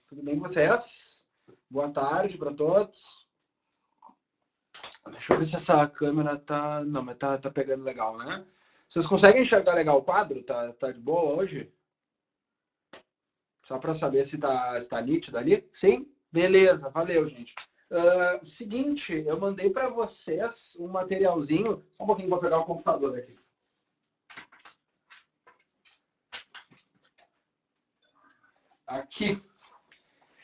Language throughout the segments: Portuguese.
Tudo bem com vocês? Boa tarde para todos. Deixa eu ver se essa câmera tá... Não, mas tá pegando legal, né? Vocês conseguem enxergar legal o quadro? Tá de boa hoje? Só para saber se tá nítido ali? Sim? Beleza, valeu, gente. Seguinte, eu mandei para vocês um materialzinho. Só um pouquinho, vou pegar o computador aqui. Aqui.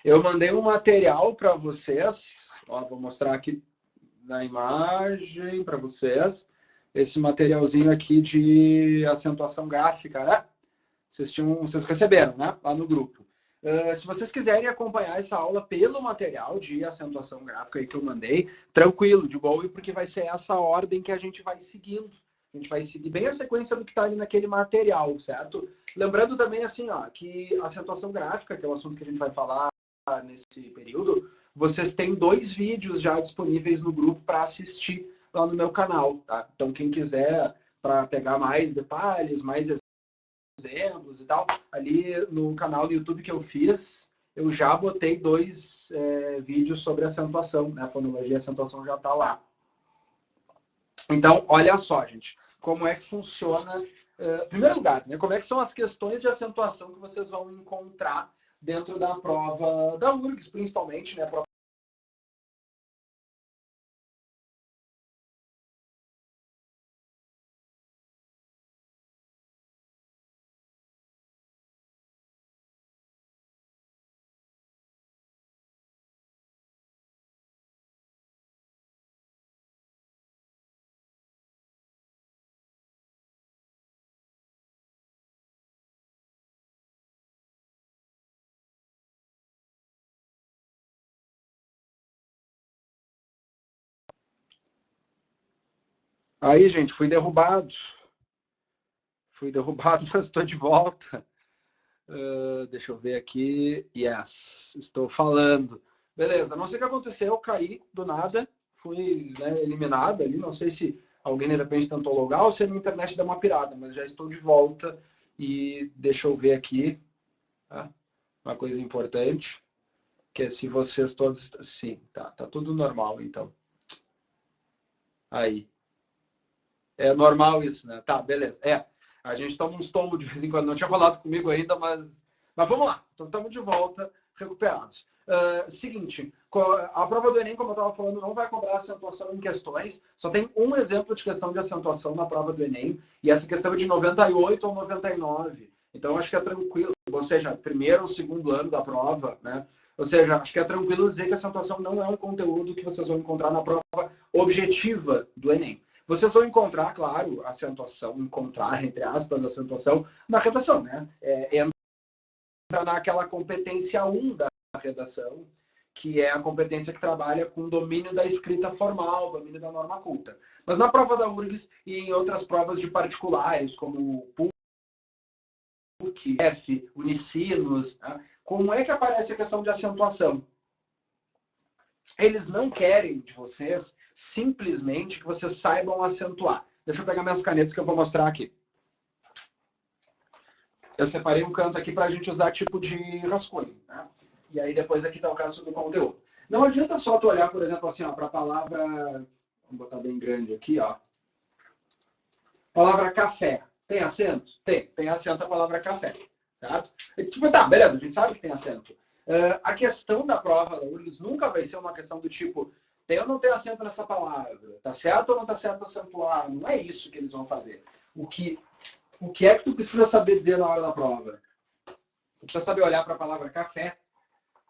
Eu mandei um material para vocês. Ó, vou mostrar aqui na imagem para vocês. Esse materialzinho aqui de acentuação gráfica, né? Vocês receberam, né? Lá no grupo. Se vocês quiserem acompanhar essa aula pelo material de acentuação gráfica aí que eu mandei, tranquilo, de boa, porque vai ser essa ordem que a gente vai seguindo. A gente vai seguir bem a sequência do que está ali naquele material, certo? Lembrando também, assim, ó, que a acentuação gráfica, que é o assunto que a gente vai falar nesse período, vocês têm 2 vídeos já disponíveis no grupo para assistir lá no meu canal, tá? Então, quem quiser, para pegar mais detalhes, mais exemplos e tal, ali no canal do YouTube que eu fiz, eu já botei 2 vídeos sobre acentuação, né? A fonologia e acentuação já está lá. Então, olha só, gente, como é que funciona, em primeiro lugar, né? Como é que são as questões de acentuação que vocês vão encontrar dentro da prova da URGS, principalmente, né? Aí, gente, fui derrubado. Mas estou de volta. Deixa eu ver aqui. Yes, estou falando. Beleza, não sei o que aconteceu, eu caí do nada, fui, né, eliminado ali, não sei se alguém de repente tentou logar ou se a minha internet deu uma pirada, mas já estou de volta e deixa eu ver aqui, tá? Uma coisa importante, que é se vocês todos... Sim, tá tudo normal, então. Aí. É normal isso, né? Tá, beleza. A gente toma uns tombos de vez em quando. Não tinha rolado comigo ainda, mas vamos lá. Então, estamos de volta, recuperados. Seguinte, a prova do Enem, como eu estava falando, não vai cobrar acentuação em questões. Só tem um exemplo de questão de acentuação na prova do Enem. E essa questão é de 98 ou 99. Então, acho que é tranquilo. Ou seja, primeiro ou segundo ano da prova, né? Ou seja, acho que é tranquilo dizer que a acentuação não é um conteúdo que vocês vão encontrar na prova objetiva do Enem. Vocês vão encontrar, claro, acentuação, encontrar, entre aspas, acentuação na redação, né? Entra naquela competência 1 da redação, que é a competência que trabalha com o domínio da escrita formal, domínio da norma culta. Mas na prova da URGS e em outras provas de particulares, como PUC, F, Unicinos, né? Como é que aparece a questão de acentuação? Eles não querem de vocês simplesmente que vocês saibam acentuar. Deixa eu pegar minhas canetas que eu vou mostrar aqui. Eu separei um canto aqui para a gente usar tipo de rascunho, né? E aí depois aqui está o caso do conteúdo. Não adianta só tu olhar, por exemplo, assim, para a palavra... Vamos botar bem grande aqui, ó. Palavra café. Tem acento? Tem acento a palavra café. Certo? E, tipo, tá, beleza, a gente sabe que tem acento. A questão da prova da URGS nunca vai ser uma questão do tipo, tem ou não tem acento nessa palavra? Tá certo ou não tá certo acentuar? Não é isso que eles vão fazer. O que é que tu precisa saber dizer na hora da prova? Tu precisa saber olhar para a palavra café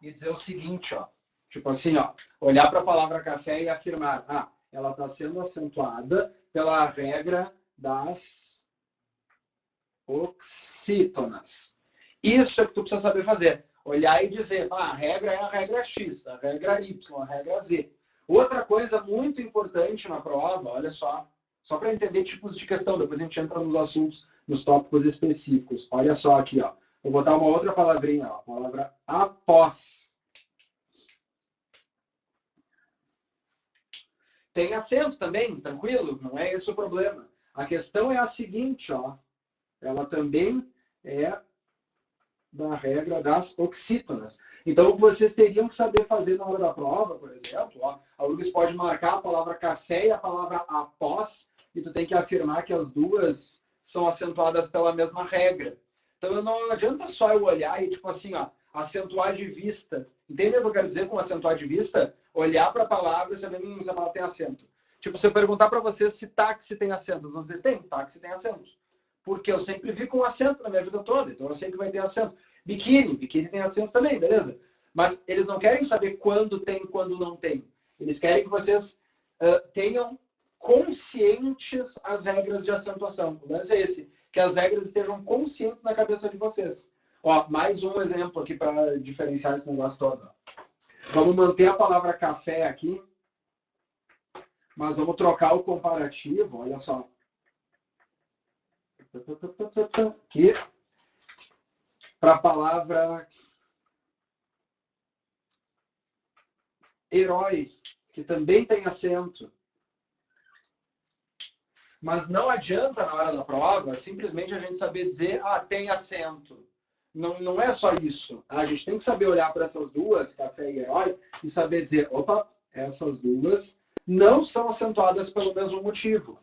e dizer o seguinte, ó. Tipo assim, ó. Olhar para a palavra café e afirmar, ela está sendo acentuada pela regra das oxítonas. Isso é que tu precisa saber fazer. Olhar e dizer, a regra é a regra X, a regra Y, a regra Z. Outra coisa muito importante na prova, olha só para entender tipos de questão, depois a gente entra nos assuntos, nos tópicos específicos. Olha só aqui, ó. Vou botar uma outra palavrinha, ó, a palavra após. Tem acento também, tranquilo, não é esse o problema. A questão é a seguinte, ó. Ela também é da regra das oxítonas. Então, o que vocês teriam que saber fazer na hora da prova, por exemplo, ó, a URGS pode marcar a palavra café e a palavra após, e tu tem que afirmar que as duas são acentuadas pela mesma regra. Então, não adianta só eu olhar e, tipo assim, ó, acentuar de vista. Entendeu o que eu quero dizer com acentuar de vista? Olhar para a palavra e saber se a palavra tem acento. Tipo, se eu perguntar para vocês se táxi tem acento, eles vão dizer, tem, táxi tem acento. Porque eu sempre vi com acento na minha vida toda, então eu sei que vai ter acento. Biquíni tem acento também, beleza? Mas eles não querem saber quando tem e quando não tem. Eles querem que vocês tenham conscientes as regras de acentuação. O lance é esse, que as regras estejam conscientes na cabeça de vocês. Ó, mais um exemplo aqui para diferenciar esse negócio todo. Vamos manter a palavra café aqui, mas vamos trocar o comparativo, olha só. Aqui, para a palavra herói, que também tem acento. Mas não adianta, na hora da prova, simplesmente a gente saber dizer, tem acento. Não é só isso. A gente tem que saber olhar para essas duas, café e herói, e saber dizer, opa, essas duas não são acentuadas pelo mesmo motivo.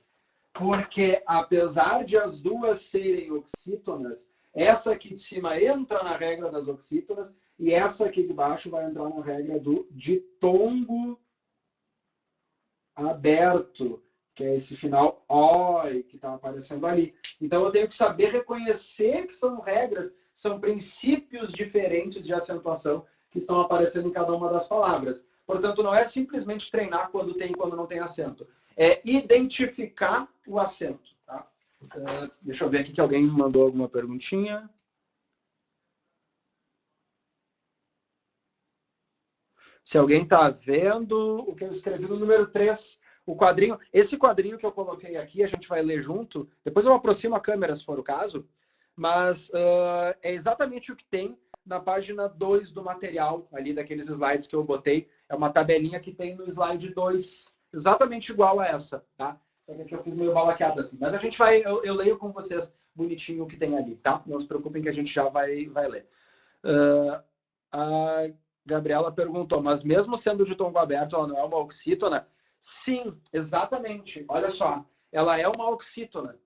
Porque, apesar de as duas serem oxítonas, essa aqui de cima entra na regra das oxítonas e essa aqui de baixo vai entrar na regra do ditongo aberto, que é esse final oi que está aparecendo ali. Então, eu tenho que saber reconhecer que são regras, são princípios diferentes de acentuação que estão aparecendo em cada uma das palavras. Portanto, não é simplesmente treinar quando tem e quando não tem acento. É identificar o acento. Tá? Deixa eu ver aqui que alguém mandou alguma perguntinha. Se alguém está vendo o que eu escrevi no número 3, o quadrinho. Esse quadrinho que eu coloquei aqui, a gente vai ler junto. Depois eu aproximo a câmera, se for o caso. Mas é exatamente o que tem na página 2 do material, ali daqueles slides que eu botei. É uma tabelinha que tem no slide 2, exatamente igual a essa, tá? Aqui eu fiz meio balaqueado assim. Mas a gente vai, eu leio com vocês bonitinho o que tem ali, tá? Não se preocupem que a gente já vai ler. A Gabriela perguntou, mas mesmo sendo de tom aberto, ela não é uma oxítona? Sim, exatamente. Olha só, ela é uma oxítona.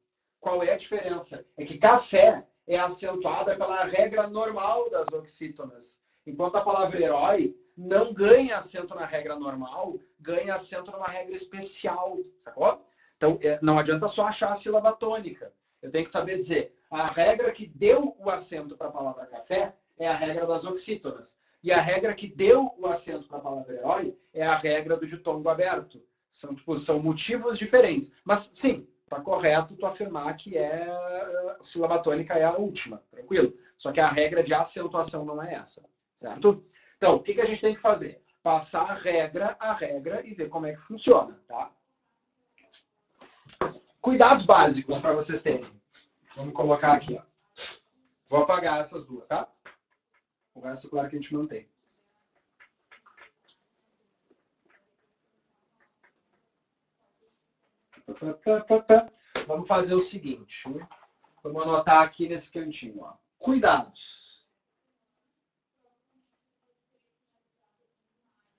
Qual é a diferença? É que café é acentuada pela regra normal das oxítonas. Enquanto a palavra herói não ganha acento na regra normal, ganha acento numa regra especial, sacou? Então, não adianta só achar a sílaba tônica. Eu tenho que saber dizer, a regra que deu o acento para a palavra café é a regra das oxítonas. E a regra que deu o acento para a palavra herói é a regra do ditongo aberto. São motivos diferentes. Mas, sim, está correto tu afirmar que a sílaba tônica é a última, tranquilo. Só que a regra de acentuação não é essa, certo? Então, o que a gente tem que fazer? Passar a regra e ver como é que funciona, tá? Cuidados básicos para vocês terem. Vamos colocar aqui, ó. Vou apagar essas duas, tá? O resto, claro que a gente mantém. Vamos fazer o seguinte. Vamos anotar aqui nesse cantinho, ó. Cuidados.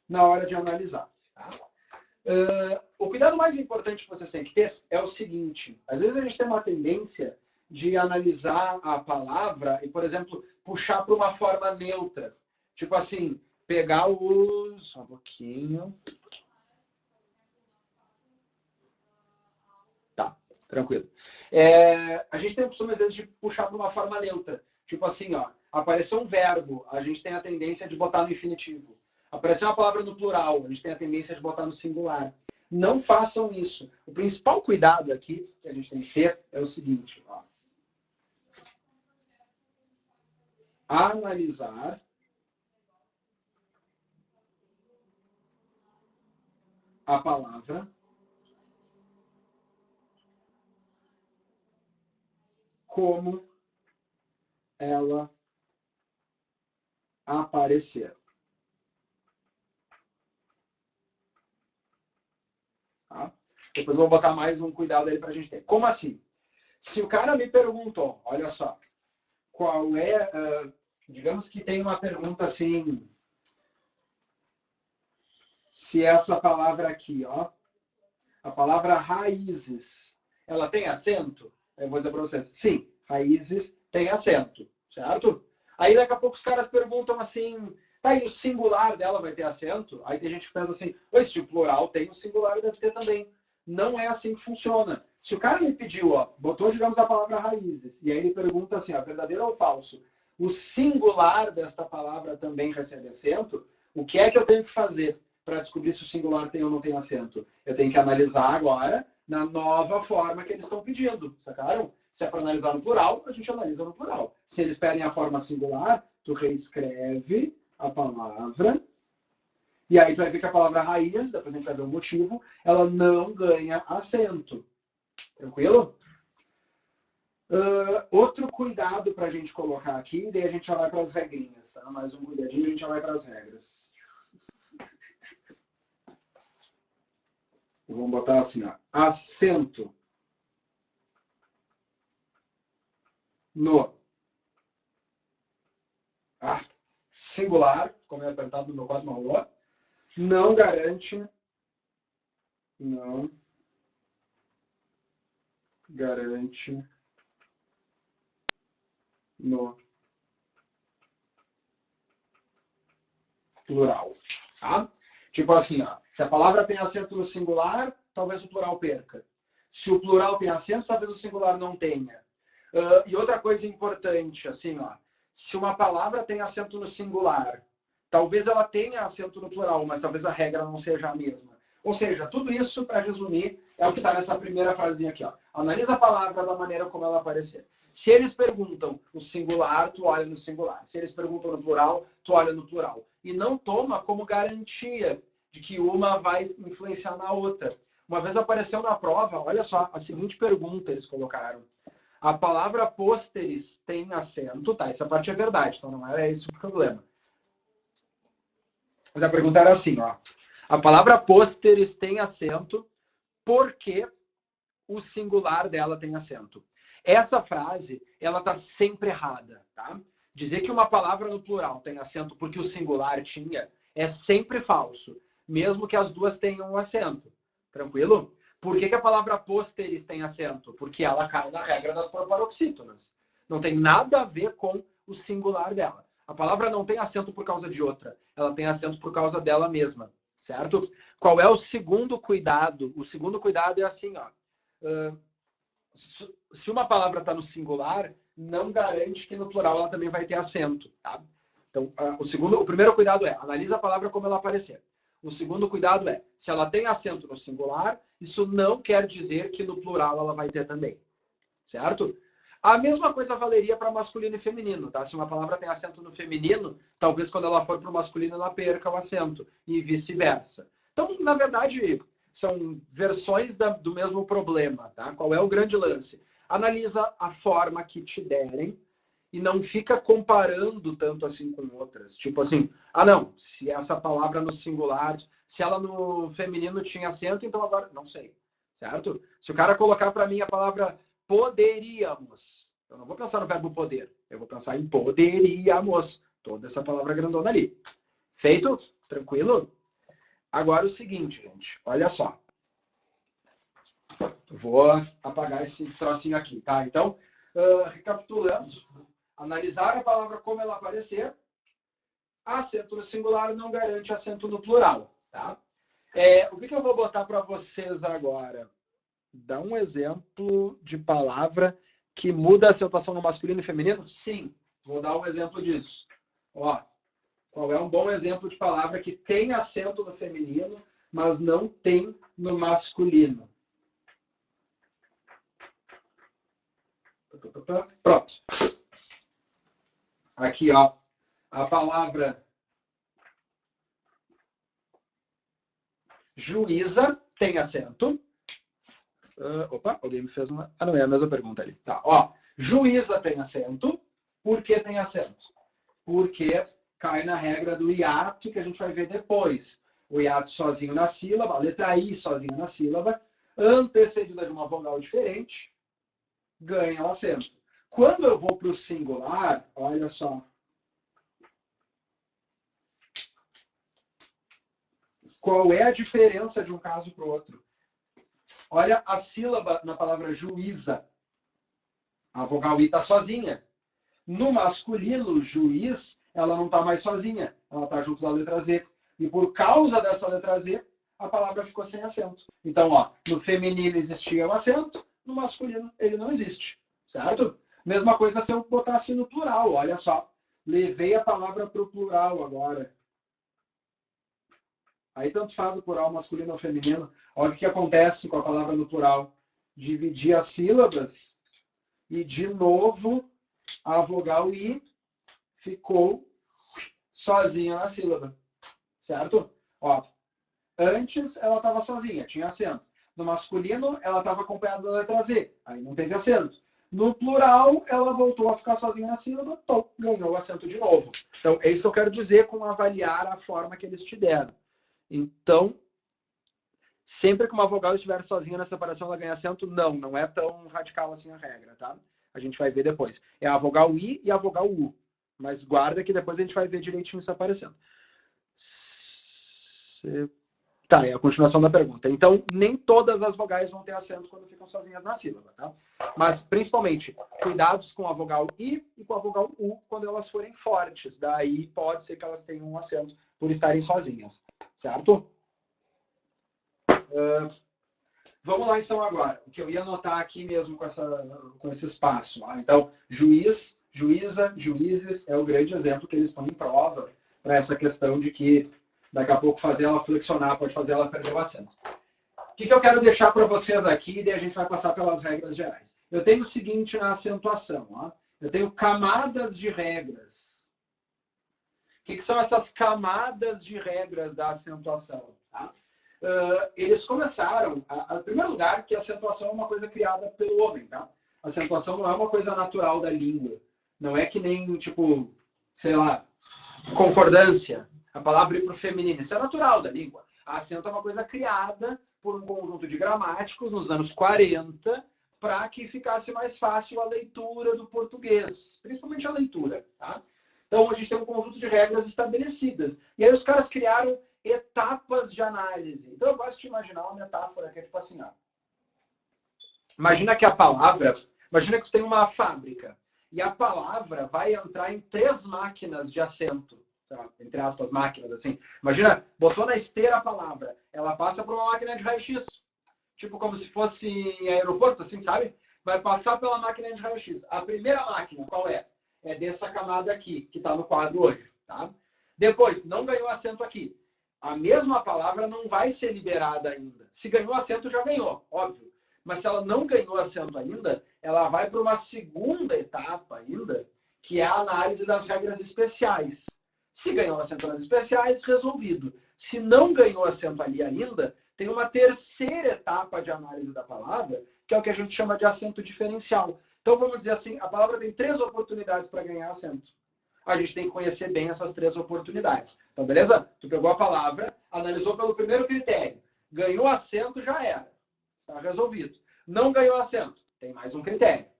Na hora de analisar. Tá? O cuidado mais importante que vocês têm que ter é o seguinte. Às vezes a gente tem uma tendência de analisar a palavra e, por exemplo, puxar para uma forma neutra. Tipo assim, pegar os... Só um pouquinho. Tá, tranquilo. A gente tem o costume, às vezes, de puxar para uma forma neutra. Tipo assim, ó, apareceu um verbo, a gente tem a tendência de botar no infinitivo. Apareceu uma palavra no plural, a gente tem a tendência de botar no singular. Não façam isso. O principal cuidado aqui que a gente tem que ter é o seguinte, ó. Analisar a palavra como ela aparecer. Tá? Depois eu vou botar mais um cuidado aí para a gente ter. Como assim? Se o cara me perguntou, olha só, qual é Digamos que tem uma pergunta assim, se essa palavra aqui, ó, a palavra raízes, ela tem acento? Eu vou dizer para vocês, sim, raízes tem acento, certo? Aí daqui a pouco os caras perguntam assim, tá, e o singular dela vai ter acento? Aí tem gente que pensa assim, se o plural tem, o singular deve ter também. Não é assim que funciona. Se o cara me pediu, ó, botou, digamos, a palavra raízes, e aí ele pergunta assim, verdadeiro ou falso? O singular desta palavra também recebe acento? O que é que eu tenho que fazer para descobrir se o singular tem ou não tem acento? Eu tenho que analisar agora na nova forma que eles estão pedindo, sacaram? Se é para analisar no plural, a gente analisa no plural. Se eles pedem a forma singular, tu reescreve a palavra, e aí tu vai ver que a palavra raiz, depois a gente vai ver o motivo, ela não ganha acento. Tranquilo? Outro cuidado para a gente colocar aqui, daí a gente já vai para as regrinhas, tá? Mais um cuidadinho e a gente já vai para as regras. Vamos botar assim, ó, acento no singular, como é apertado no meu quadro marrom, não garante no plural. Tá? Tipo assim, ó, se a palavra tem acento no singular, talvez o plural perca. Se o plural tem acento, talvez o singular não tenha. E outra coisa importante, assim, ó, se uma palavra tem acento no singular, talvez ela tenha acento no plural, mas talvez a regra não seja a mesma. Ou seja, tudo isso, para resumir, é o que está nessa primeira frasinha aqui. Ó. Analisa a palavra da maneira como ela aparecer. Se eles perguntam no singular, tu olha no singular. Se eles perguntam no plural, tu olha no plural. E não toma como garantia de que uma vai influenciar na outra. Uma vez apareceu na prova, olha só, a seguinte pergunta eles colocaram. A palavra pósteres tem acento, tá? Essa parte é verdade, então não era esse o problema. Mas a pergunta era assim, ó. A palavra pósteres tem acento porque o singular dela tem acento. Essa frase, ela tá sempre errada, tá? Dizer que uma palavra no plural tem acento porque o singular tinha é sempre falso, mesmo que as duas tenham um acento. Tranquilo? Por que a palavra pósteres tem acento? Porque ela cai na regra das proparoxítonas. Não tem nada a ver com o singular dela. A palavra não tem acento por causa de outra. Ela tem acento por causa dela mesma. Certo? Qual é o segundo cuidado? O segundo cuidado é assim, ó. Se uma palavra está no singular, não garante que no plural ela também vai ter acento. Tá? Então, o primeiro cuidado é, analisa a palavra como ela aparecer. O segundo cuidado é, se ela tem acento no singular, isso não quer dizer que no plural ela vai ter também. Certo? A mesma coisa valeria para masculino e feminino, tá? Se uma palavra tem acento no feminino, talvez quando ela for para o masculino ela perca o acento e vice-versa. Então, na verdade, são versões do mesmo problema, tá? Qual é o grande lance? Analisa a forma que te derem e não fica comparando tanto assim com outras. Tipo assim, não, se essa palavra no singular, se ela no feminino tinha acento, então agora, não sei, certo? Se o cara colocar para mim a palavra poderíamos, eu não vou pensar no verbo poder, eu vou pensar em poderíamos, toda essa palavra grandona ali. Feito? Tranquilo? Agora o seguinte, gente, olha só. Vou apagar esse trocinho aqui, tá? Então, recapitulando, analisar a palavra como ela aparecer, acento no singular não garante acento no plural, tá? O que eu vou botar para vocês agora? Dá um exemplo de palavra que muda a acentuação no masculino e feminino? Sim, vou dar um exemplo disso. Ó, qual é um bom exemplo de palavra que tem acento no feminino, mas não tem no masculino? Pronto. Aqui, ó, a palavra juíza tem acento. Opa, alguém me fez uma... não, é a mesma pergunta ali. Tá, ó. Juíza tem acento. Por que tem acento? Porque cai na regra do hiato, que a gente vai ver depois. O hiato sozinho na sílaba, a letra I sozinha na sílaba, antecedida de uma vogal diferente, ganha o acento. Quando eu vou para o singular, olha só. Qual é a diferença de um caso para o outro? Olha a sílaba na palavra juíza. A vogal I está sozinha. No masculino, juiz, ela não está mais sozinha. Ela está junto da letra Z. E por causa dessa letra Z, a palavra ficou sem acento. Então, ó, no feminino existia o acento, no masculino ele não existe. Certo? Mesma coisa se eu botasse no plural. Olha só. Levei a palavra para o plural agora. Aí tanto faz o plural masculino ou feminino. Olha o que acontece com a palavra no plural. Dividir as sílabas e, de novo, a vogal I ficou sozinha na sílaba. Certo? Ó, antes ela estava sozinha, tinha acento. No masculino, ela estava acompanhada da letra Z. Aí não teve acento. No plural, ela voltou a ficar sozinha na sílaba, ganhou o acento de novo. Então, é isso que eu quero dizer com avaliar a forma que eles te deram. Então, sempre que uma vogal estiver sozinha na separação, ela ganha acento? Não é tão radical assim a regra, tá? A gente vai ver depois. É a vogal I e a vogal U. Mas guarda que depois a gente vai ver direitinho isso aparecendo. Tá, é a continuação da pergunta. Então, nem todas as vogais vão ter acento quando ficam sozinhas na sílaba, tá? Mas, principalmente, cuidados com a vogal I e com a vogal U quando elas forem fortes. Daí pode ser que elas tenham um acento por estarem sozinhas, certo? Vamos lá, então, agora. O que eu ia anotar aqui mesmo com esse espaço. Então, juiz, juíza, juízes é o grande exemplo que eles põem em prova para essa questão de que daqui a pouco fazer ela flexionar pode fazer ela perder o acento. O que eu quero deixar para vocês aqui, e daí a gente vai passar pelas regras gerais. Eu tenho o seguinte na acentuação. Ó. Eu tenho camadas de regras. O que são essas camadas de regras da acentuação? Tá? Eles começaram, em primeiro lugar, que a acentuação é uma coisa criada pelo homem. Tá? A acentuação não é uma coisa natural da língua. Não é que nem, tipo, sei lá, concordância. A palavra ir para o feminino. Isso é natural da língua. A acento é uma coisa criada por um conjunto de gramáticos nos anos 40 para que ficasse mais fácil a leitura do português. Principalmente a leitura. Tá? Então, a gente tem um conjunto de regras estabelecidas. E aí os caras criaram etapas de análise. Então, eu gosto de imaginar uma metáfora que é tipo assim. Ó. Imagina que a palavra... Imagina que você tem uma fábrica. E a palavra vai entrar em 3 máquinas de acento. Entre aspas, máquinas, assim. Imagina, botou na esteira a palavra. Ela passa por uma máquina de raio-x. Tipo como se fosse em aeroporto, assim, sabe? Vai passar pela máquina de raio-x. A primeira máquina, qual é? É dessa camada aqui, que está no quadro hoje. Tá? Depois, não ganhou acento aqui. A mesma palavra não vai ser liberada ainda. Se ganhou acento, já ganhou, óbvio. Mas se ela não ganhou acento ainda, ela vai para uma segunda etapa ainda, que é a análise das regras especiais. Se ganhou acento nas especiais, resolvido. Se não ganhou acento ali ainda, tem uma terceira etapa de análise da palavra, que é o que a gente chama de acento diferencial. Então, vamos dizer assim, a palavra tem 3 oportunidades para ganhar acento. A gente tem que conhecer bem essas 3 oportunidades. Então, beleza? Tu pegou a palavra, analisou pelo primeiro critério. Ganhou acento, já era. Está resolvido. Não ganhou acento, tem mais um critério.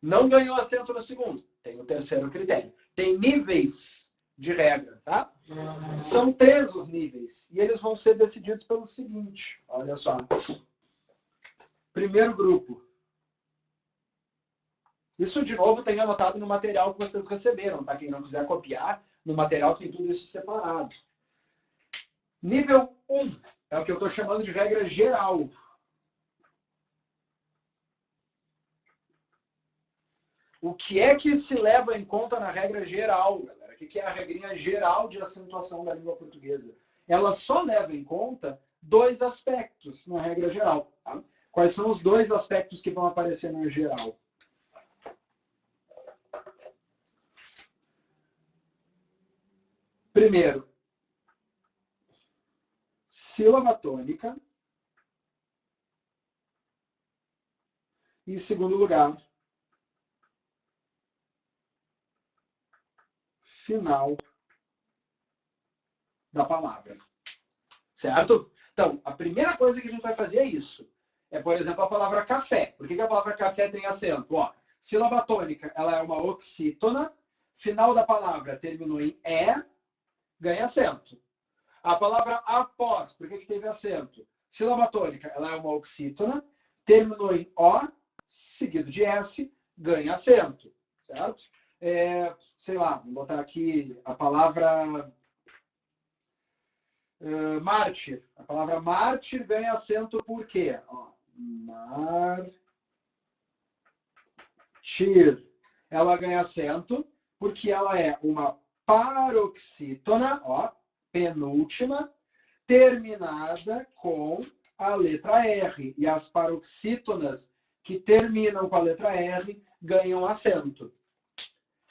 Não ganhou acento no segundo, tem o terceiro critério. Tem níveis de regra, tá? São 3 os níveis. E eles vão ser decididos pelo seguinte. Olha só. Primeiro grupo. Isso, de novo, tem anotado no material que vocês receberam, tá? Quem não quiser copiar, no material tem tudo isso separado. Nível 1 é o que eu estou chamando de regra geral. O que é que se leva em conta na regra geral, galera? O que é a regrinha geral de acentuação da língua portuguesa? Ela só leva em conta 2 aspectos na regra geral. Tá? Quais são os 2 aspectos que vão aparecer na geral? Primeiro, sílaba tônica. E, em segundo lugar, final da palavra. Certo? Então, a primeira coisa que a gente vai fazer é isso. É, por exemplo, a palavra café. Por que a palavra café tem acento? Ó, sílaba tônica, ela é uma oxítona. Final da palavra terminou em E, ganha acento. A palavra após, por que teve acento? Sílaba tônica, ela é uma oxítona, terminou em O, seguido de S, ganha acento, certo? Sei lá, vou botar aqui a palavra mártir. A palavra mártir ganha acento por quê? Ó, mártir. Ela ganha acento porque ela é uma paroxítona, ó, penúltima, terminada com a letra R. E as paroxítonas que terminam com a letra R ganham acento.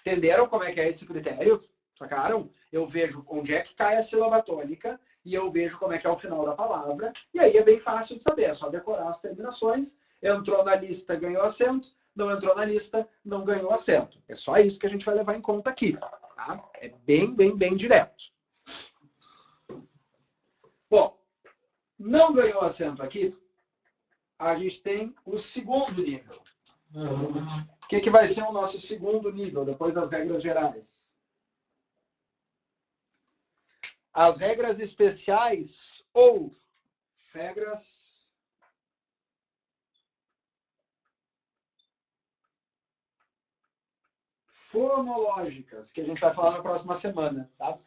Entenderam como é que é esse critério? Sacaram? Eu vejo onde é que cai a sílaba tônica e eu vejo como é que é o final da palavra. E aí é bem fácil de saber, é só decorar as terminações. Entrou na lista, ganhou acento. Não entrou na lista, não ganhou acento. É só isso que a gente vai levar em conta aqui. Tá? É bem, bem, bem direto. Bom, não ganhou acento aqui, a gente tem o segundo nível. O que vai ser o nosso segundo nível, depois das regras gerais? As regras especiais ou regras fonológicas, que a gente vai falar na próxima semana, tá?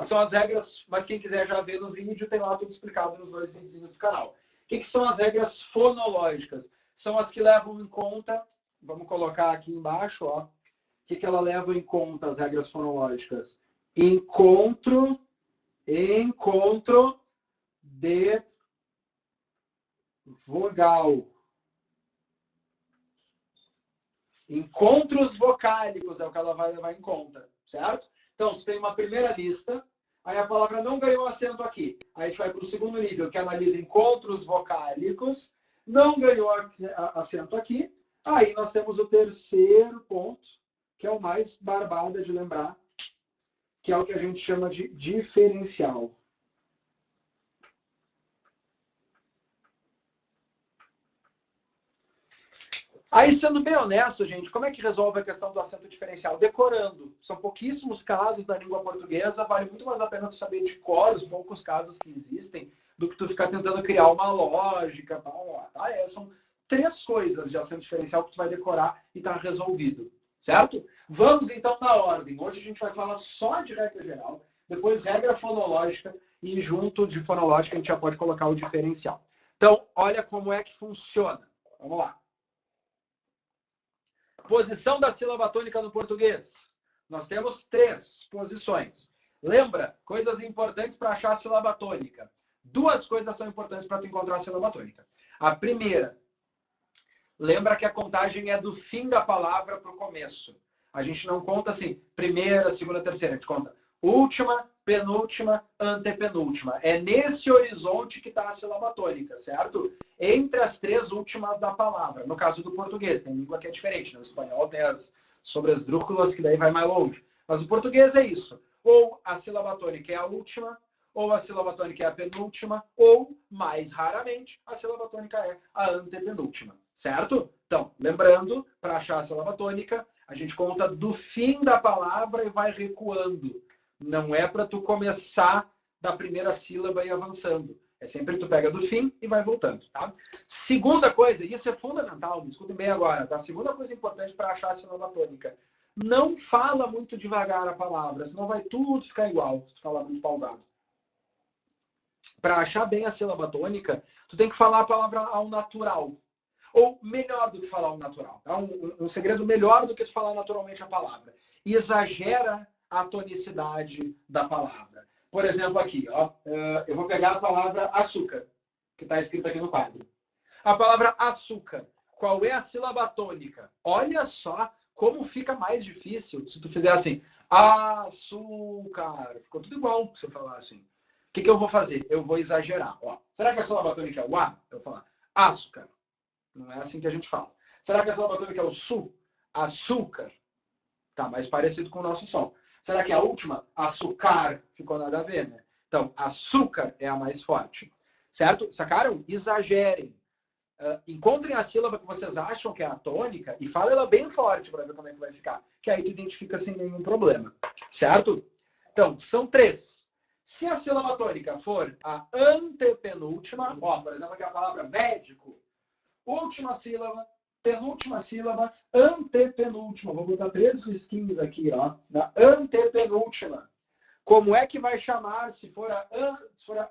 São as regras, mas quem quiser já ver no vídeo, tem lá tudo explicado nos 2 videozinhos do canal. O que são as regras fonológicas? São as que levam em conta, vamos colocar aqui embaixo, ó. O que ela leva em conta, as regras fonológicas? Encontro de vogal. Encontros vocálicos é o que ela vai levar em conta, certo? Então, você tem uma primeira lista, aí a palavra não ganhou acento aqui. Aí a gente vai para o segundo nível, que analisa encontros vocálicos, não ganhou acento aqui. Aí nós temos o terceiro ponto, que é o mais barbada de lembrar, que é o que a gente chama de diferencial. Aí, sendo bem honesto, gente, como é que resolve a questão do acento diferencial? Decorando. São pouquíssimos casos da língua portuguesa, vale muito mais a pena tu saber de cor os poucos casos que existem, do que tu ficar tentando criar uma lógica. Tá? São 3 coisas de acento diferencial que tu vai decorar e tá resolvido. Certo? Vamos, então, na ordem. Hoje a gente vai falar só de regra geral, depois regra fonológica, e junto de fonológica a gente já pode colocar o diferencial. Então, olha como é que funciona. Vamos lá. Posição da sílaba tônica no português. Nós temos 3 posições. Lembra, coisas importantes para achar a sílaba tônica. 2 coisas são importantes para tu encontrar a sílaba tônica. A primeira, lembra que a contagem é do fim da palavra para o começo. A gente não conta assim, primeira, segunda, terceira. A gente conta última, penúltima, antepenúltima. É nesse horizonte que está a sílaba tônica, certo? Entre as 3 últimas da palavra. No caso do português, tem língua que é diferente. No espanhol tem as sobresdrúxulas, que daí vai mais longe. Mas o português é isso. Ou a sílaba tônica é a última, ou a sílaba tônica é a penúltima, ou, mais raramente, a sílaba tônica é a antepenúltima. Certo? Então, lembrando, para achar a sílaba tônica, a gente conta do fim da palavra e vai recuando. Não é para tu começar da primeira sílaba e avançando. É sempre tu pega do fim e vai voltando, tá? Segunda coisa, isso é fundamental, me escutem bem agora, tá? Segunda coisa importante para achar a sílaba tônica. Não fala muito devagar a palavra, senão vai tudo ficar igual, se tu falar muito pausado. Para achar bem a sílaba tônica, tu tem que falar a palavra ao natural. Ou melhor do que falar ao natural. Tá? Um segredo melhor do que tu falar naturalmente a palavra. Exagera a tonicidade da palavra. Por exemplo, aqui, ó, eu vou pegar a palavra açúcar, que está escrito aqui no quadro. A palavra açúcar, qual é a sílaba tônica? Olha só como fica mais difícil se tu fizer assim, açúcar. Ficou tudo igual se eu falar assim. O que eu vou fazer? Eu vou exagerar. Ó, será que a sílaba tônica é o A? Eu vou falar açúcar. Não é assim que a gente fala. Será que a sílaba tônica é o su? Açúcar. Tá mais parecido com o nosso som. Será que a última? Açúcar. Ficou nada a ver, né? Então, açúcar é a mais forte. Certo? Sacaram? Exagerem. Encontrem a sílaba que vocês acham que é a tônica e falem ela bem forte para ver como é que vai ficar. Que aí tu identifica sem nenhum problema. Certo? Então, são 3. Se a sílaba tônica for a antepenúltima, ó, por exemplo, aqui a palavra médico, última sílaba, penúltima sílaba, antepenúltima. Vou botar 3 risquinhos aqui, ó, na antepenúltima. Como é que vai chamar se for a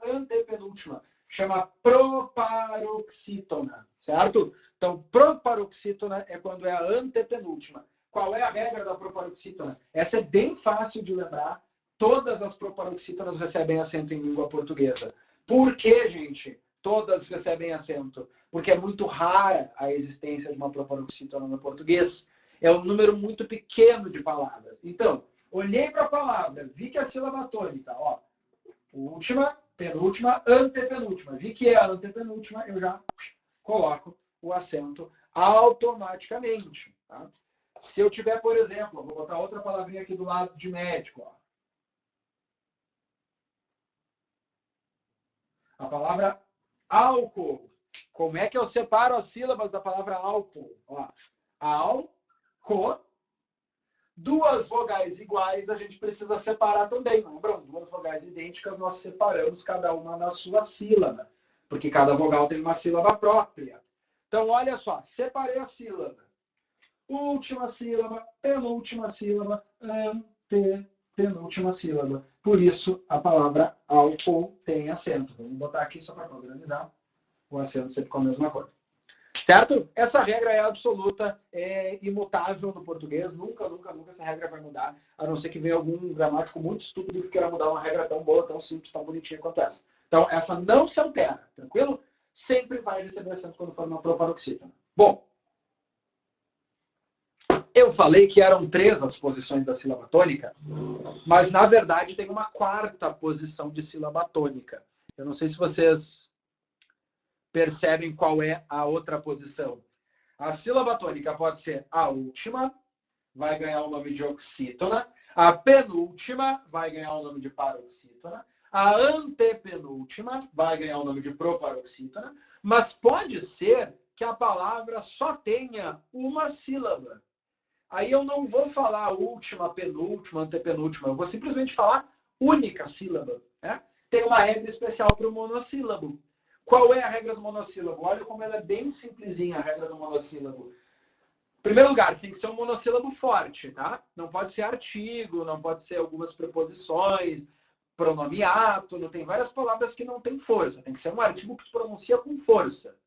antepenúltima? Chama proparoxítona, certo? Então, proparoxítona é quando é a antepenúltima. Qual é a regra da proparoxítona? Essa é bem fácil de lembrar. Todas as proparoxítonas recebem acento em língua portuguesa. Por que, gente? Todas recebem acento. Porque é muito rara a existência de uma proparoxítona no português. É um número muito pequeno de palavras. Então, olhei para a palavra, vi que a sílaba tônica, ó, última, penúltima, antepenúltima. Vi que é a antepenúltima, eu já coloco o acento automaticamente. Tá? Se eu tiver, por exemplo, vou botar outra palavrinha aqui do lado de médico. Ó. A palavra álcool. Como é que eu separo as sílabas da palavra álcool? Ó, álcool. 2 vogais iguais a gente precisa separar também. Lembram? 2 vogais idênticas nós separamos cada uma na sua sílaba. Porque cada vogal tem uma sílaba própria. Então, olha só. Separei a sílaba. Última sílaba, penúltima sílaba, antepenúltima sílaba. Por isso, a palavra álcool tem acento. Vamos botar aqui só para padronizar. O acento sempre com a mesma cor. Certo? Essa regra é absoluta, é imutável no português. Nunca, nunca, nunca essa regra vai mudar. A não ser que venha algum gramático muito estúpido que queira mudar uma regra tão boa, tão simples, tão bonitinha quanto essa. Então, essa não se altera. Tranquilo? Sempre vai receber acento quando for uma proparoxítona. Bom, eu falei que eram 3 as posições da sílaba tônica, mas, na verdade, tem uma 4ª posição de sílaba tônica. Eu não sei se vocês percebem qual é a outra posição. A sílaba tônica pode ser a última, vai ganhar o nome de oxítona. A penúltima vai ganhar o nome de paroxítona. A antepenúltima vai ganhar o nome de proparoxítona. Mas pode ser que a palavra só tenha uma sílaba. Aí eu não vou falar última, penúltima, antepenúltima. Eu vou simplesmente falar única sílaba. Né? Tem uma regra especial para o monossílabo. Qual é a regra do monossílabo? Olha como ela é bem simplesinha, a regra do monossílabo. Em primeiro lugar, tem que ser um monossílabo forte, tá? Não pode ser artigo, não pode ser algumas preposições, pronome ato, não tem várias palavras que não têm força. Tem que ser um artigo que pronuncia com força.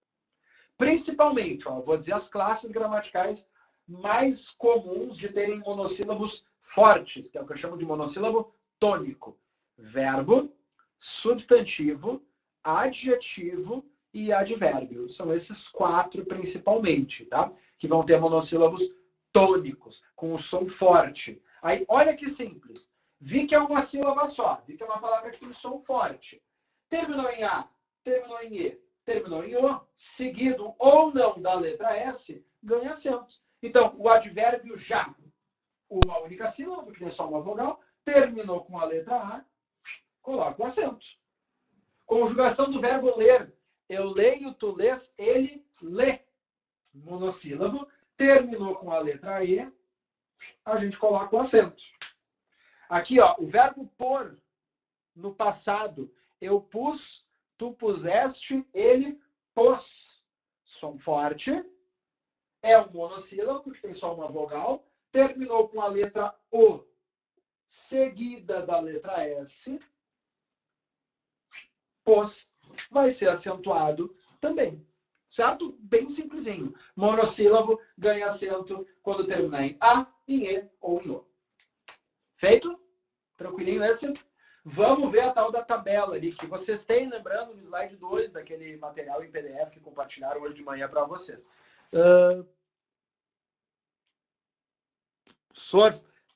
Principalmente, ó, vou dizer as classes gramaticais mais comuns de terem monossílabos fortes, que é o que eu chamo de monossílabo tônico. Verbo, substantivo, adjetivo e advérbio. São esses 4 principalmente, tá? Que vão ter monossílabos tônicos, com o som forte. Aí, olha que simples. Vi que é uma sílaba só. Vi que é uma palavra que tem som forte. Terminou em A, terminou em E, terminou em O, seguido ou não da letra S, ganha acento. Então, o advérbio já, uma única sílaba, porque tem só uma vogal, terminou com a letra A, coloca o acento. Conjugação do verbo ler. Eu leio, tu lês, ele lê. Monossílabo. Terminou com a letra E, a gente coloca o acento. Aqui, ó, o verbo pôr no passado. Eu pus, tu puseste, ele pôs. Som forte. É um monossílabo, porque tem só uma vogal. Terminou com a letra O, seguida da letra S. Pôs vai ser acentuado também. Certo? Bem simplesinho. Monossílabo ganha acento quando terminar em A, em E ou em O. Feito? Tranquilinho esse? Vamos ver a tal da tabela ali, que vocês têm, lembrando, no slide 2 daquele material em PDF que compartilharam hoje de manhã para vocês.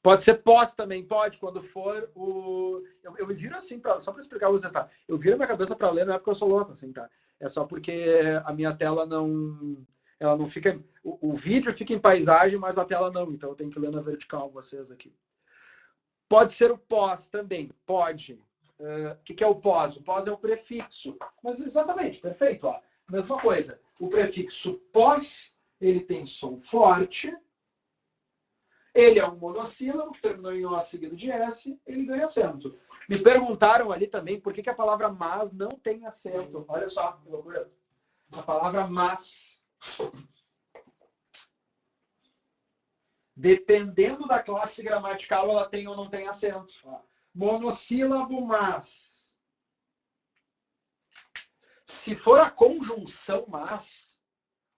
Pode ser pós também, pode, quando for o... Eu me viro assim, só para explicar para vocês, tá? Eu viro minha cabeça para ler, não é porque eu sou louco, assim, tá? É só porque a minha tela não... Ela não fica... O vídeo fica em paisagem, mas a tela não. Então eu tenho que ler na vertical, vocês aqui. Pode ser o pós também, pode. O que é o pós? O pós é o prefixo. Mas exatamente, perfeito, ó. Mesma coisa. O prefixo pós, ele tem som forte. Ele é um monossílabo, que terminou em O seguido de S, ele ganha acento. Me perguntaram ali também por que a palavra mas não tem acento. Olha só, que loucura. A palavra mas, dependendo da classe gramatical, ela tem ou não tem acento. Monossílabo mas. Se for a conjunção mas,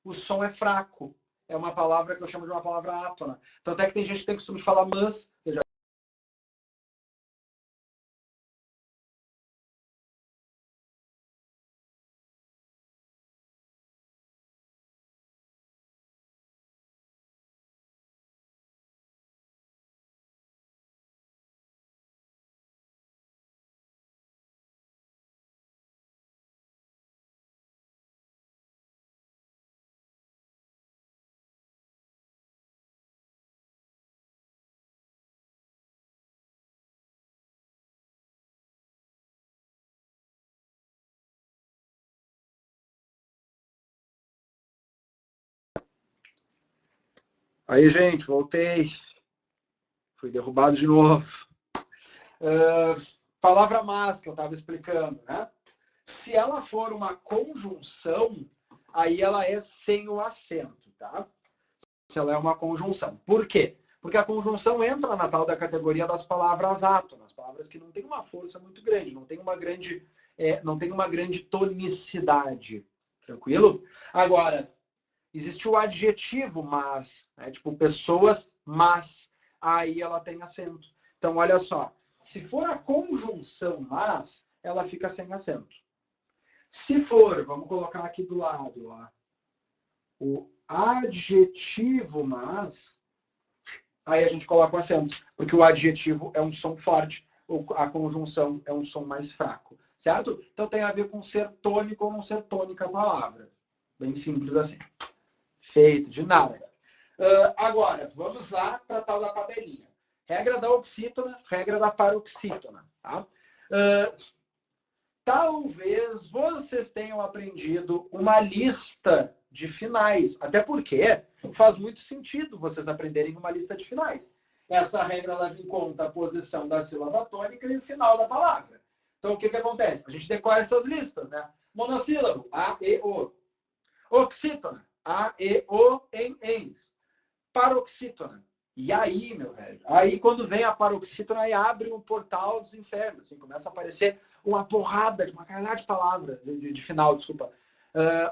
o som é fraco. É uma palavra que eu chamo de uma palavra átona. Tanto é que tem gente que tem costume de falar mas. Aí, gente, voltei. Fui derrubado de novo. Palavra mas, que eu estava explicando, né? Se ela for uma conjunção, aí ela é sem o acento, tá? Se ela é uma conjunção. Por quê? Porque a conjunção entra na tal da categoria das palavras átonas, palavras que não têm uma força muito grande, não tem uma grande tonicidade. Tranquilo? Agora, existe o adjetivo mas, né? Tipo pessoas mas, aí ela tem acento. Então, olha só, se for a conjunção mas, ela fica sem acento. Se for, vamos colocar aqui do lado, ó, o adjetivo mas, aí a gente coloca o acento, porque o adjetivo é um som forte, a conjunção é um som mais fraco, certo? Então tem a ver com ser tônico ou não ser tônica a palavra. Bem simples assim. Feito, de nada. Agora, vamos lá para a tal da tabelinha. Regra da oxítona, regra da paroxítona. Tá? Talvez vocês tenham aprendido uma lista de finais, até porque faz muito sentido vocês aprenderem uma lista de finais. Essa regra leva em conta a posição da sílaba tônica e o final da palavra. Então, o que acontece? A gente decora essas listas, né? Monossílabo, A, E, O. Oxítona, A, E, O, em, ens. Paroxítona. E aí, meu velho, aí quando vem a paroxítona, aí abre um portal dos infernos, assim, começa a aparecer uma porrada, uma caralhada de palavras, de final, desculpa.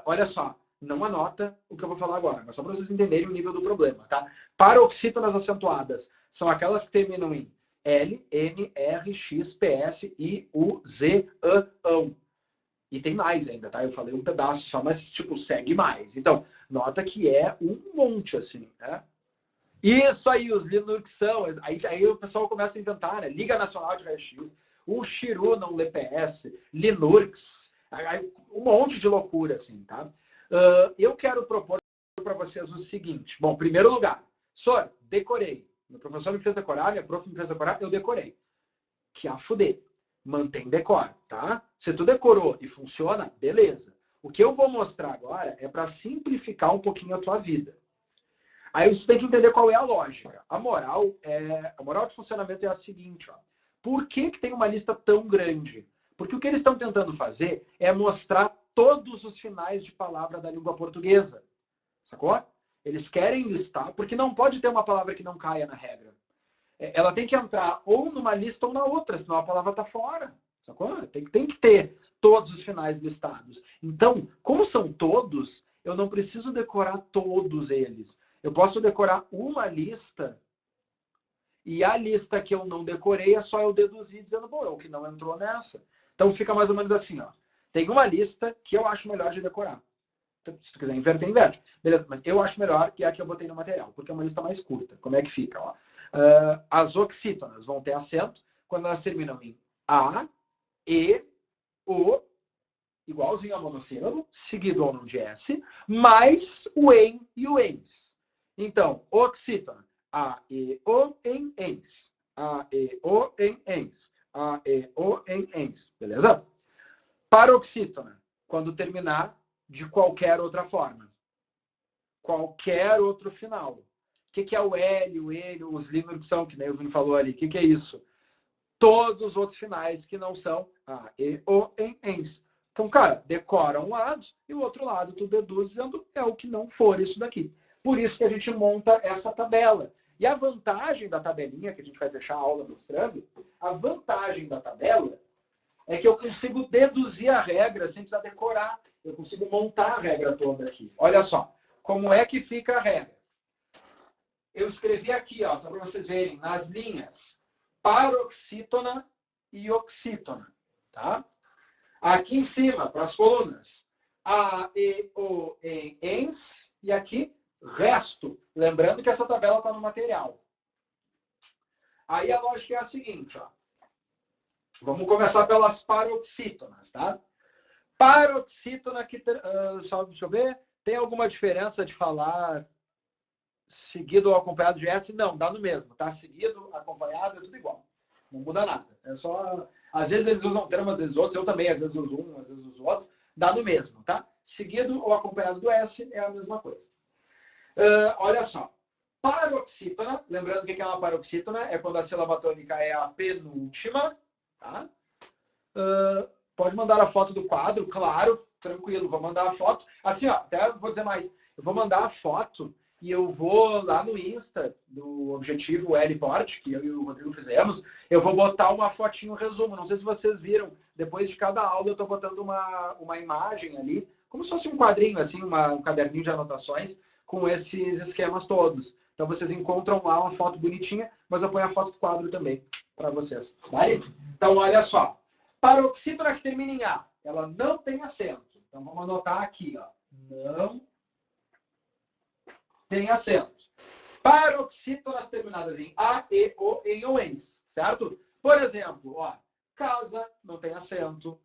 Olha só, não anota o que eu vou falar agora, mas só para vocês entenderem o nível do problema, tá? Paroxítonas acentuadas são aquelas que terminam em L, N, R, X, P, S, I, U, Z, A, ão. E tem mais ainda, tá? Eu falei um pedaço só, mas, tipo, segue mais. Então, nota que é um monte, assim, né? Isso aí, os Linux são. Aí o pessoal começa a inventar, né? Liga Nacional de Raio-X, o Chiru não lê PS, Linux, um monte de loucura, assim, tá? Eu quero propor para vocês o seguinte. Bom, primeiro lugar, só decorei. Meu professor me fez decorar, minha prof me fez decorar, eu decorei. Que a fuder. Mantém decor, tá? Se tu decorou e funciona, beleza. O que eu vou mostrar agora é para simplificar um pouquinho a tua vida. Aí você tem que entender qual é a lógica. A moral de funcionamento é a seguinte, ó. Por que tem uma lista tão grande? Porque o que eles estão tentando fazer é mostrar todos os finais de palavra da língua portuguesa. Sacou? Eles querem listar, porque não pode ter uma palavra que não caia na regra. Ela tem que entrar ou numa lista ou na outra, senão a palavra está fora. Sacou? Tem que ter todos os finais listados. Então, como são todos, eu não preciso decorar todos eles. Eu posso decorar uma lista e a lista que eu não decorei é só eu deduzir dizendo, bom, é o que não entrou nessa. Então fica mais ou menos assim, ó. Tem uma lista que eu acho melhor de decorar. Se tu quiser inverter, inverte. Beleza, mas eu acho melhor que é a que eu botei no material, porque é uma lista mais curta. Como é que fica? Ó? As oxítonas vão ter acento quando elas terminam em A, E, O, igualzinho a monossílabo, seguido ao não de S, mais o em e o ens. Então, oxítona, A, E, O, em, ens. A, E, O, em, ens. A, E, O, em, ens. Beleza? Paroxítona, quando terminar de qualquer outra forma. Qualquer outro final. O que é o L, o N, os Linux são, que nem o Vini falou ali? O que é isso? todos os outros finais que não são a, e, o, em, ens. Então, cara, decora um lado e o outro lado tu deduz dizendo é o que não for isso daqui. Por isso que a gente monta essa tabela. E a vantagem da tabelinha, que a gente vai deixar a aula mostrando, a vantagem da tabela é que eu consigo deduzir a regra sem precisar decorar. Eu consigo montar a regra toda aqui. Olha só, como é que fica a regra. Eu escrevi aqui, ó, só para vocês verem, nas linhas, paroxítona e oxítona. Tá? Aqui em cima, para as colunas, a, e, o, em, ens, e aqui, resto. Lembrando que essa tabela está no material. Aí a lógica é a seguinte, ó. Vamos começar pelas paroxítonas, tá? Paroxítona, só deixa eu ver, tem alguma diferença de falar seguido ou acompanhado de S? Não, dá no mesmo, tá? Seguido, acompanhado, é tudo igual. Não muda nada. É só... Às vezes eles usam termo, às vezes outros. Eu também, às vezes uso um, às vezes uso outro. Dá no mesmo, tá? Seguido ou acompanhado do S é a mesma coisa. Olha só. Paroxítona, lembrando que é uma paroxítona, é quando a sílaba tônica é a penúltima, tá? Pode mandar a foto do quadro, claro, tranquilo, vou mandar a foto. Assim, ó, até vou dizer mais, eu vou mandar a foto e eu vou lá no Insta do Objetivo L-Port, que eu e o Rodrigo fizemos, eu vou botar uma fotinho resumo. Não sei se vocês viram, depois de cada aula eu estou botando uma imagem ali, como se fosse um quadrinho, assim, um caderninho de anotações, com esses esquemas todos. Então vocês encontram lá uma foto bonitinha, mas eu ponho a foto do quadro também para vocês. Vale? Então, olha só. Paroxítona que termina em A, ela não tem acento. Então vamos anotar aqui, ó. Não tem acento. Paroxítonas terminadas em A, E, O, em ou ens, certo? Por exemplo, ó, casa não tem acento,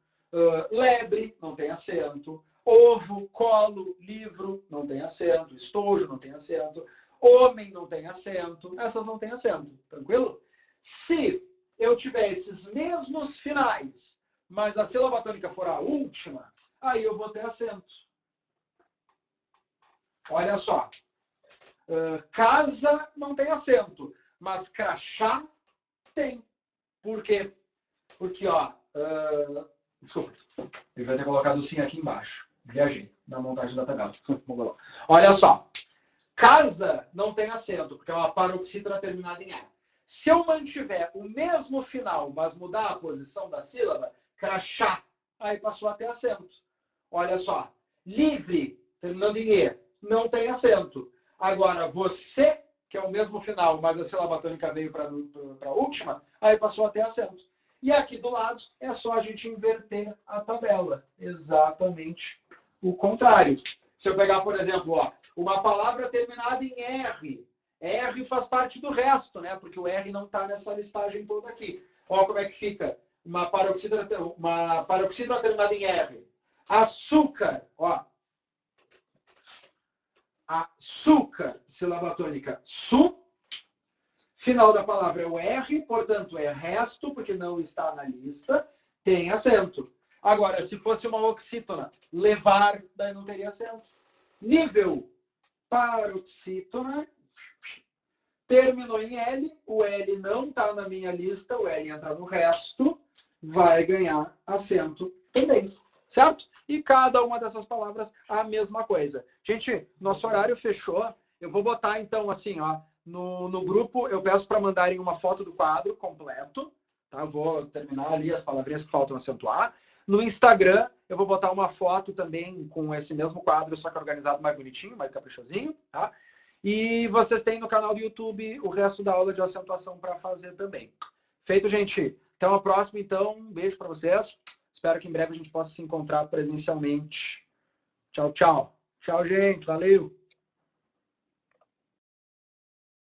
lebre não tem acento, ovo, colo, livro não tem acento, estojo não tem acento, homem não tem acento, essas não tem acento, tranquilo? Se eu tiver esses mesmos finais, mas a sílaba tônica for a última, aí eu vou ter acento. Olha só. Casa não tem acento, mas crachá tem. Por quê? Porque, ó... desculpa, eu devia ter colocado o sim aqui embaixo. Viajei na montagem da tabela. Olha só. Casa não tem acento, porque é uma paroxítona terminada em A. Se eu mantiver o mesmo final, mas mudar a posição da sílaba, crachá, aí passou a ter acento. Olha só. Livre, terminando em E, não tem acento. Agora, você, que é o mesmo final, mas a sílaba tônica veio para a última, aí passou a ter acento. E aqui do lado, é só a gente inverter a tabela. Exatamente o contrário. Se eu pegar, por exemplo, ó, uma palavra terminada em R. R faz parte do resto, né? Porque o R não está nessa listagem toda aqui. Olha como é que fica. Uma paroxítona terminada em R. Açúcar, ó. Açúcar, sílaba tônica, su. Final da palavra é o R, portanto é resto, porque não está na lista, tem acento. Agora, se fosse uma oxítona, levar, daí não teria acento. Nível, paroxítona, terminou em L, o L não está na minha lista, o L entra no resto, vai ganhar acento também. Certo? E cada uma dessas palavras a mesma coisa. Gente, nosso horário fechou. Eu vou botar, então, assim, ó, no grupo, eu peço para mandarem uma foto do quadro completo. Tá? Eu vou terminar ali as palavrinhas que faltam acentuar. No Instagram, eu vou botar uma foto também com esse mesmo quadro, só que organizado mais bonitinho, mais caprichosinho. Tá? E vocês têm no canal do YouTube o resto da aula de acentuação para fazer também. Feito, gente. Até uma próxima, então. Um beijo para vocês. Espero que em breve a gente possa se encontrar presencialmente. Tchau, tchau. Tchau, gente. Valeu.